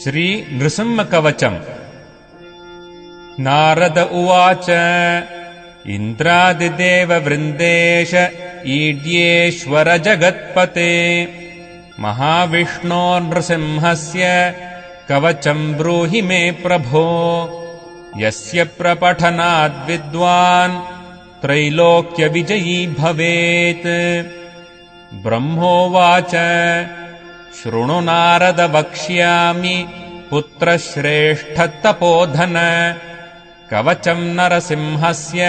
श्रीनृसिंहकवचम्। नारद उवाच इन्द्रादिदेववृन्देश ईड्येश्वर जगत्पते महाविष्णो नृसिंहस्य कवचम् ब्रूहि मे प्रभो यस्य प्रपठनाद्विद्वान् त्रैलोक्यविजयी भवेत्। ब्रह्मोवाच शृणु नारद वक्ष्यामि पुत्रश्रेष्ठतपोधन कवचम् नरसिंहस्य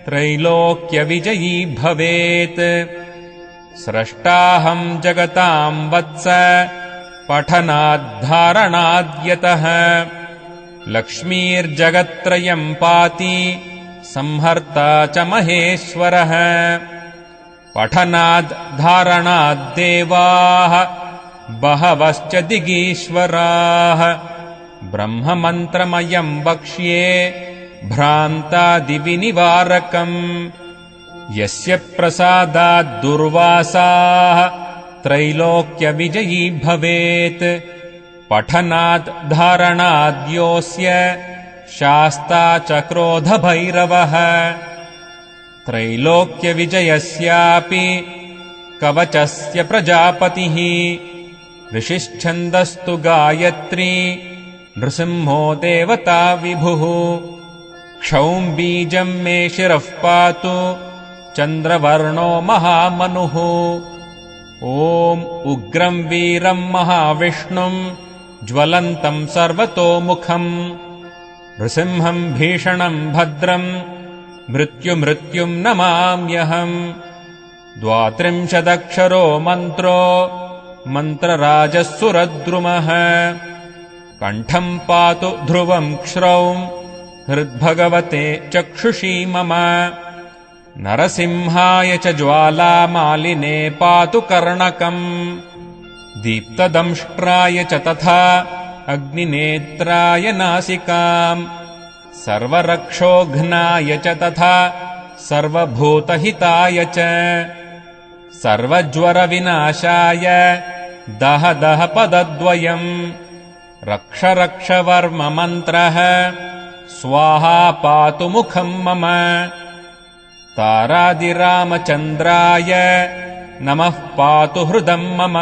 त्रैलोक्यविजयी भवेत्। स्रष्टाहम् जगताम् वत्स पठनाद्धारणाद्यतः लक्ष्मीर्जगत्त्रयम् पाति संहर्ता च महेश्वरः। पठनाद्धारणाद्देवाः बहवश्च दिगीश्वराः ब्रह्ममन्त्रमयम् वक्ष्ये भ्रान्तादिविनिवारकम् यस्य प्रसादाद्दुर्वासाः त्रैलोक्यविजयी भवेत्। पठनाद्धारणाद्योऽस्य शास्ता च क्रोधभैरवः त्रैलोक्यविजयस्यापि कवचस्य प्रजापतिः। ऋषिश्छन्दस्तु गायत्री नृसिंहो देवता विभुः क्षौम् बीजम् मे शिरः पातु चन्द्रवर्णो महामनुः। ॐ उग्रम् वीरम् महाविष्णुम् ज्वलन्तम् सर्वतोमुखम् नृसिंहम् भीषणम् भद्रम् मृत्युम् नमाम्यहम्। 32 मन्त्रो मन्त्रराजः सुरद्रुमः कण्ठम् पातु ध्रुवम् क्षौम् हृद्भगवते चक्षुषी मम। नरसिंहाय च ज्वालामालिने पातु कर्णकम् दीप्तदंष्ट्राय च तथा अग्निनेत्राय नासिकाम् सर्वरक्षोघ्नाय च तथा सर्वभूतहिताय च सर्वज्वरविनाशाय दह दह पदद्वयम् रक्ष रक्ष वर्म मन्त्रः स्वाहा पातु मुखम् मम। तारादिरामचन्द्राय नमः पातु हृदम् मम।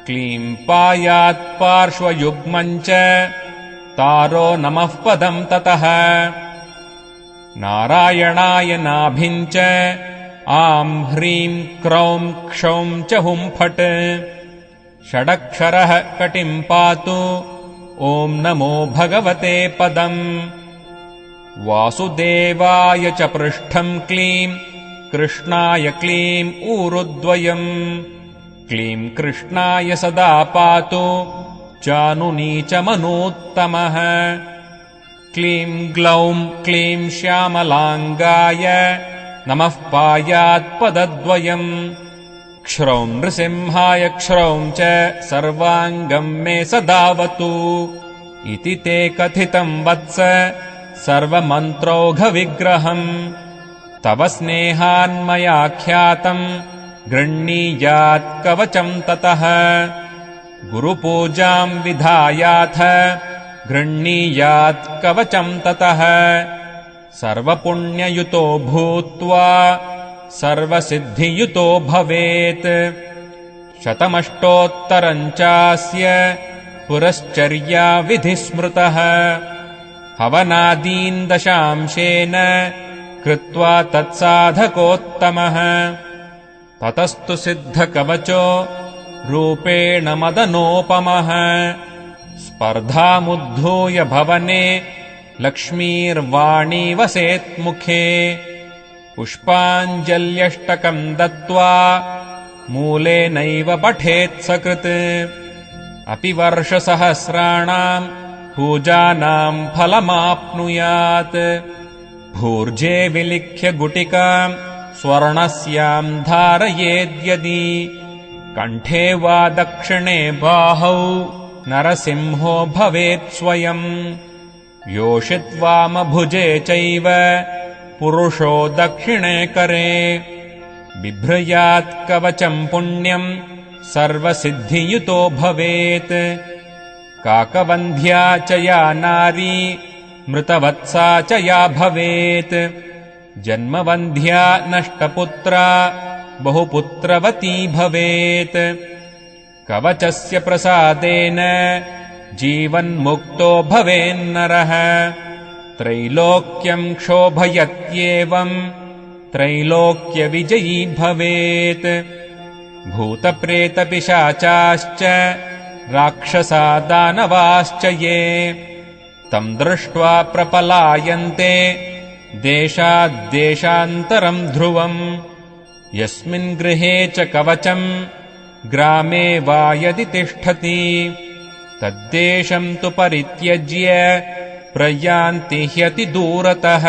क्लीं पायात् पार्श्वयुग्मम् च तारो नमः पदम् ततः। नारायणाय नाभिम् च आं ह्रीं क्रौं क्षौं च हुं फट् षडक्षरः कटिम् पातु ॐ नमो भगवते पदम्। वासुदेवाय च पृष्ठम् क्लीं कृष्णाय क्लीं ऊरुद्वयम् क्लीं कृष्णाय सदा पातु चानुनी च मनूत्तमः। क्लीं ग्लौं क्लीं श्यामलाङ्गाय नमः पायात्पदद्वयम् क्षौं नृसिंहाय क्षौं च सर्वाङ्गम् मे सदावतु इति ते कथितम् वत्स सर्वमन्त्रौघविग्रहम्। तव स्नेहान्मयाख्यातम् गृह्णीयात् कवचम् ततः गुरुपूजाम् विधायाथ गृह्णीयात् कवचम् ततः सर्वपुण्ययुतो भूत्वा सर्वसिद्धियुतो भवेत्। शतमष्टोत्तरम् चास्य पुरश्चर्या विधिस्मृतः हवनादीन् दशांशेन कृत्वा तत्साधकोत्तमः। ततस्तु सिद्धकवचो रूपेण मदनोपमः स्पर्धामुद्धूय भवने लक्ष्मीर्वाणी वसेत्मुखे पुष्पाञ्जल्यष्टकम् दत्त्वा मूलेनैव पठेत् सकृत् अपि वर्षसहस्राणाम् पूजानाम् फलमाप्नुयात्। भूर्जे विलिख्य गुटिकाम् स्वर्णस्याम् धारयेद्यदि कण्ठे वा दक्षिणे बाहौ नरसिंहो भवेत् स्वयम् योषित्वामभुजे चैव पुरुषो दक्षिणे करे बिभ्रयात् कवचम् पुण्यम् सर्वसिद्धियुतो भवेत्। काकवन्ध्या च या नारी मृतवत्सा च या भवेत् जन्मवन्ध्या नष्टपुत्रा बहुपुत्रवती भवेत् कवचस्य प्रसादेन जीवन्मुक्तो भवेन्नरः त्रैलोक्यम् क्षोभयत्येवम् त्रैलोक्यविजयी भवेत् भूतप्रेतपिशाचाश्च राक्षसा दानवाश्च ये तम् दृष्ट्वा प्रपलायन्ते देशाद्देशान्तरम् ध्रुवम् यस्मिन् गृहे च कवचम् ग्रामे वा यदि तिष्ठति तद्देशम् तु परित्यज्य प्रयान्ति ह्यति दूरतः।